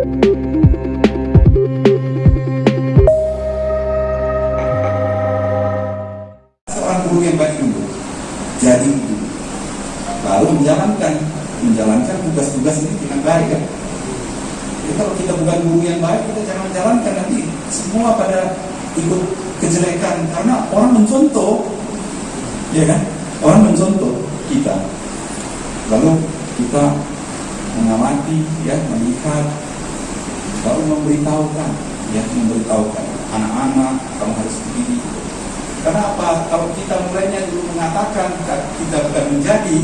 Seorang guru yang baik dulu, jadi guru, lalu menjalankan tugas-tugas ini dengan baik kan. Jadi kalau kita bukan guru yang baik, kita jangan menjalankan, nanti semua pada ikut kejelekan, karena orang mencontoh, ya kan? Orang mencontoh kita, lalu kita mengamati, ya, melihat, lalu memberitahukan anak-anak kamu harus begini. Karena apa? Kalau kita mulainya dulu mengatakan kita bukan menjadi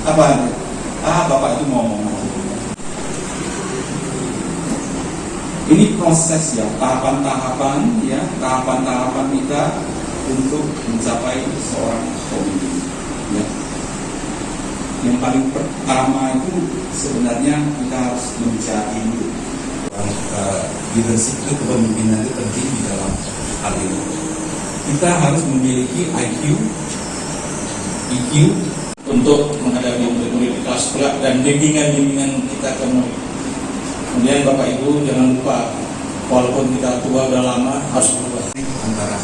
apa? Bapak itu ngomong aja. Ini proses ya, tahapan-tahapan kita untuk mencapai seorang pemimpin. Ya. Yang paling pertama itu sebenarnya kita harus menjadi leadership itu, kepemimpinan itu penting di dalam hal ini. Kita harus memiliki IQ, EQ untuk menghadapi murid-murid di kelas kelak dan bimbingan kita ke murid. Kemudian Bapak Ibu jangan lupa, walaupun kita tua udah lama, harus berubah antara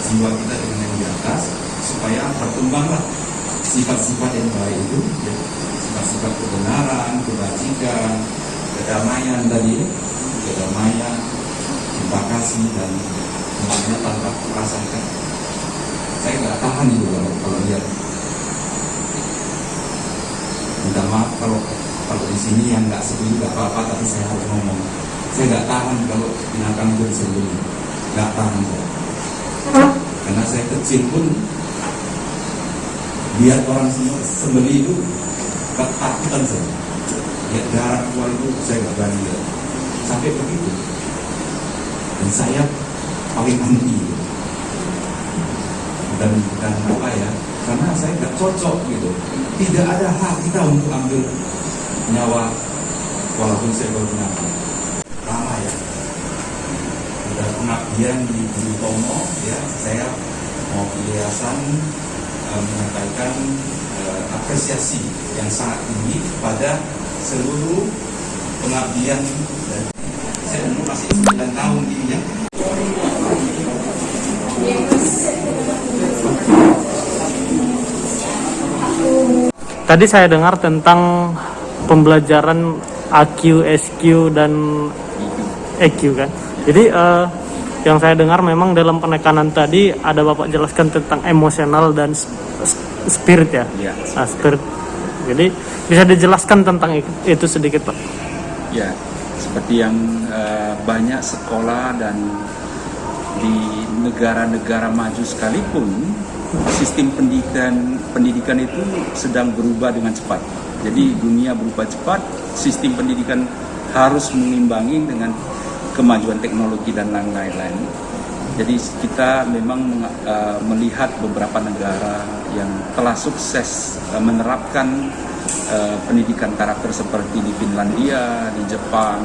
jiwa kita dengan yang di atas, supaya berkembanglah sifat-sifat yang baik itu, ya. Sifat-sifat kebenaran, kebajikan, kedamaian tadi, cinta kasih, dan semuanya tanpa perasaan. Saya nggak tahan itu kalau lihat. Minta maaf kalau di sini yang nggak setuju nggak apa-apa, tapi saya harus ngomong. Saya nggak tahan kalau binatang itu disembelih, nggak tahan. Karena saya kecil pun lihat orang semua sembelih itu ketakutan saya. Lihat darah keluar itu saya nggak berani lihat. Sampai begitu. Dan saya paling anti. Dan apa ya? Karena saya nggak cocok gitu. Tidak ada hak kita untuk ambil nyawa walaupun saya baru mengaku. Lama ya. Sudah pengabdian di Bulu Tomo, ya. Saya mau yayasan menyampaikan apresiasi yang sangat tinggi kepada seluruh pengabdian. Dan saya umur masih 9 tahun ini ya. Tadi saya dengar tentang pembelajaran AQ, SQ, dan EQ kan. Jadi yang saya dengar memang dalam penekanan tadi ada Bapak jelaskan tentang emosional dan spirit ya. Nah, spirit. Jadi bisa dijelaskan tentang itu sedikit Pak? Ya, seperti yang banyak sekolah dan di negara-negara maju sekalipun, sistem pendidikan itu sedang berubah dengan cepat. Jadi dunia berubah cepat, sistem pendidikan harus mengimbangi dengan kemajuan teknologi dan lain-lain. Jadi kita memang melihat beberapa negara yang telah sukses menerapkan pendidikan karakter seperti di Finlandia, di Jepang.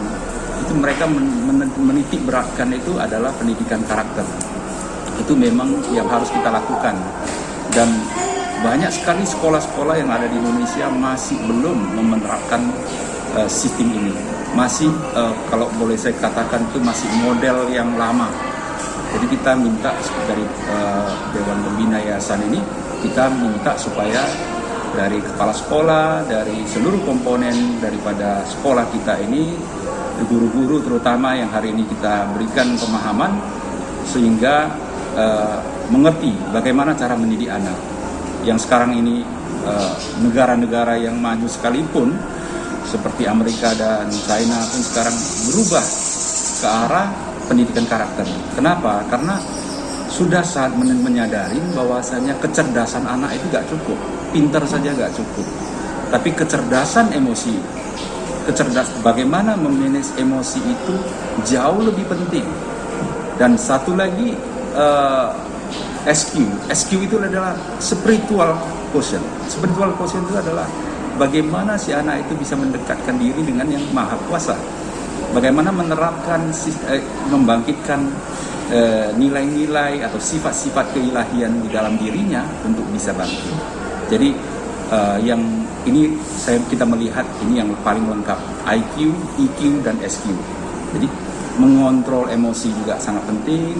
Itu mereka menitik beratkan itu adalah pendidikan karakter. Itu memang yang harus kita lakukan. Dan banyak sekali sekolah-sekolah yang ada di Indonesia masih belum menerapkan sistem ini. Masih kalau boleh saya katakan itu masih model yang lama. Jadi kita minta dari Dewan Pembina Yayasan ini, kita minta supaya dari kepala sekolah, dari seluruh komponen daripada sekolah kita ini, guru-guru terutama yang hari ini kita berikan pemahaman sehingga mengerti bagaimana cara mendidik anak. Yang sekarang ini negara-negara yang maju sekalipun seperti Amerika dan China pun sekarang berubah ke arah pendidikan karakter. Kenapa? Karena sudah saat menyadari bahwasanya kecerdasan anak itu gak cukup, pintar saja gak cukup, tapi kecerdasan emosi, bagaimana memanage emosi itu jauh lebih penting. Dan satu lagi SQ itu adalah spiritual quotient. Spiritual quotient itu adalah bagaimana si anak itu bisa mendekatkan diri dengan yang maha kuasa. Bagaimana menerapkan, membangkitkan nilai-nilai atau sifat-sifat keilahian di dalam dirinya untuk bisa bangkit. Jadi yang kita melihat ini yang paling lengkap, IQ, EQ, dan SQ. Jadi mengontrol emosi juga sangat penting,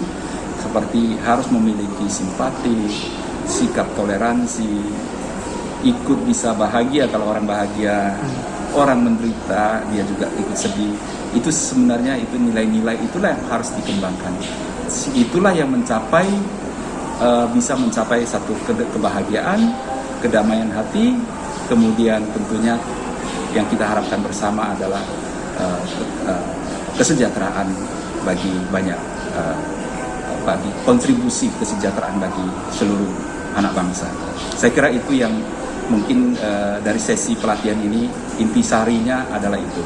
seperti harus memiliki simpati, sikap toleransi, ikut bisa bahagia kalau orang bahagia, orang menderita dia juga ikut sedih. Itu sebenarnya itu nilai-nilai itulah yang harus dikembangkan. Itulah yang bisa mencapai satu kebahagiaan, kedamaian hati, kemudian tentunya yang kita harapkan bersama adalah kesejahteraan bagi banyak, bagi kontribusi kesejahteraan bagi seluruh anak bangsa. Saya kira itu yang mungkin dari sesi pelatihan ini intisarinya adalah itu.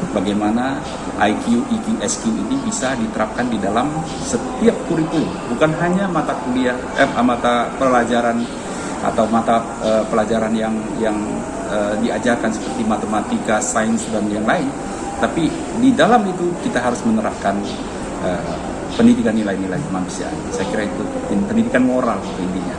Bagaimana IQ, EQ, SQ ini bisa diterapkan di dalam setiap kurikulum, bukan hanya mata pelajaran atau mata pelajaran yang diajarkan seperti matematika, sains dan yang lain, tapi di dalam itu kita harus menerapkan pendidikan nilai-nilai kemanusiaan. Saya kira itu pendidikan moral intinya.